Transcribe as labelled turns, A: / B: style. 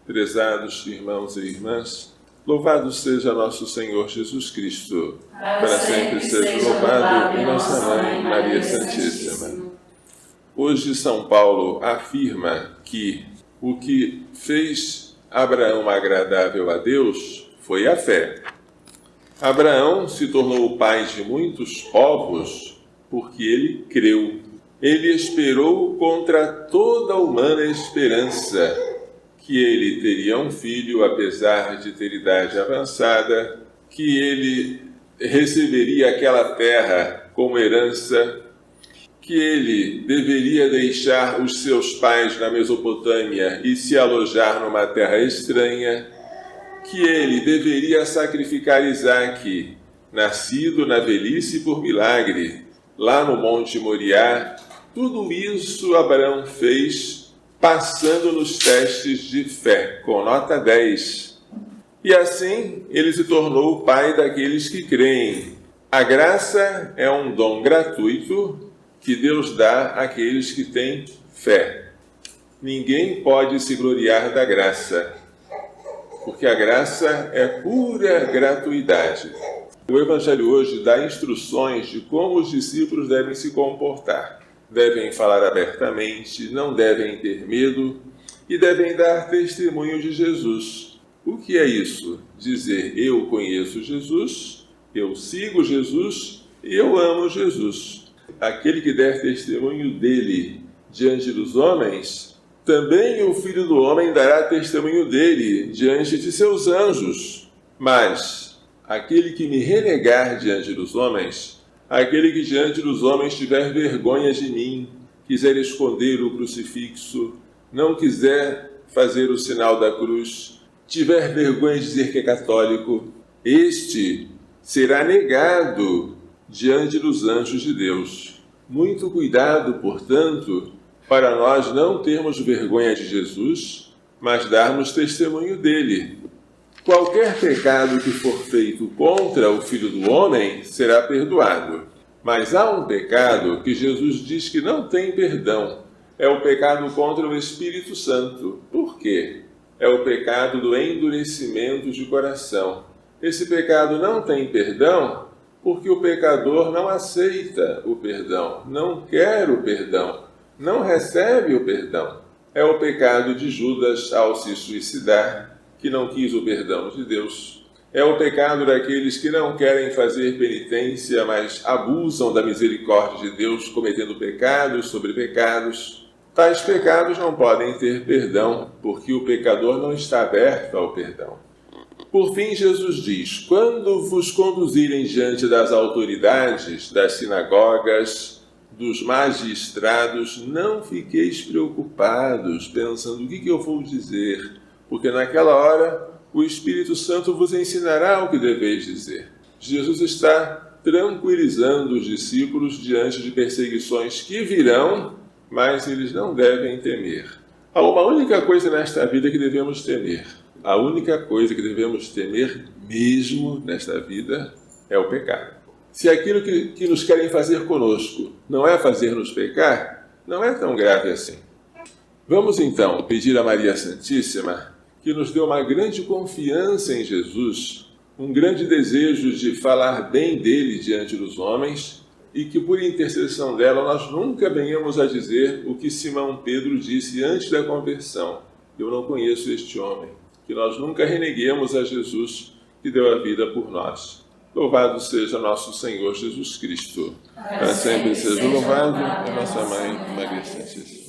A: Prezados irmãos e irmãs, louvado seja nosso Senhor Jesus Cristo, para sempre seja louvado e nossa Mãe Maria Santíssima. Hoje São Paulo afirma que o que fez Abraão agradável a Deus foi a fé. Abraão se tornou o pai de muitos povos porque ele creu. Ele esperou contra toda humana esperança que ele teria um filho, apesar de ter idade avançada, que ele receberia aquela terra como herança, que ele deveria deixar os seus pais na Mesopotâmia e se alojar numa terra estranha, que ele deveria sacrificar Isaque, nascido na velhice por milagre, lá no Monte Moriá. Tudo isso Abraão fez passando nos testes de fé, com nota 10. E assim ele se tornou o pai daqueles que creem. A graça é um dom gratuito que Deus dá àqueles que têm fé. Ninguém pode se gloriar da graça, porque a graça é pura gratuidade. O Evangelho hoje dá instruções de como os discípulos devem se comportar. Devem falar abertamente, não devem ter medo e devem dar testemunho de Jesus. O que é isso? Dizer, eu conheço Jesus, eu sigo Jesus e eu amo Jesus. Aquele que der testemunho dele diante dos homens, também o Filho do Homem dará testemunho dele diante de seus anjos. Mas aquele que me renegar diante dos homens, aquele que diante dos homens tiver vergonha de mim, quiser esconder o crucifixo, não quiser fazer o sinal da cruz, tiver vergonha de dizer que é católico, este será negado diante dos anjos de Deus. Muito cuidado, portanto, para nós não termos vergonha de Jesus, mas darmos testemunho dele. Qualquer pecado que for feito contra o Filho do Homem será perdoado. Mas há um pecado que Jesus diz que não tem perdão. É o pecado contra o Espírito Santo. Por quê? É o pecado do endurecimento de coração. Esse pecado não tem perdão porque o pecador não aceita o perdão, não quer o perdão, não recebe o perdão. É o pecado de Judas ao se suicidar, que não quis o perdão de Deus. É o pecado daqueles que não querem fazer penitência, mas abusam da misericórdia de Deus, cometendo pecados sobre pecados. Tais pecados não podem ter perdão, porque o pecador não está aberto ao perdão. Por fim, Jesus diz, quando vos conduzirem diante das autoridades, das sinagogas, dos magistrados, não fiqueis preocupados, pensando o que eu vou dizer, porque naquela hora o Espírito Santo vos ensinará o que deveis dizer. Jesus está tranquilizando os discípulos diante de perseguições que virão, mas eles não devem temer. Há uma única coisa nesta vida que devemos temer. A única coisa que devemos temer mesmo nesta vida é o pecado. Se aquilo que nos querem fazer conosco não é fazer-nos pecar, não é tão grave assim. Vamos então pedir a Maria Santíssima que nos dê uma grande confiança em Jesus, um grande desejo de falar bem dele diante dos homens e que por intercessão dela nós nunca venhamos a dizer o que Simão Pedro disse antes da conversão. Eu não conheço este homem. Que nós nunca reneguemos a Jesus que deu a vida por nós. Louvado seja nosso Senhor Jesus Cristo. Para sempre seja louvado a nossa Mãe Maria Santíssima.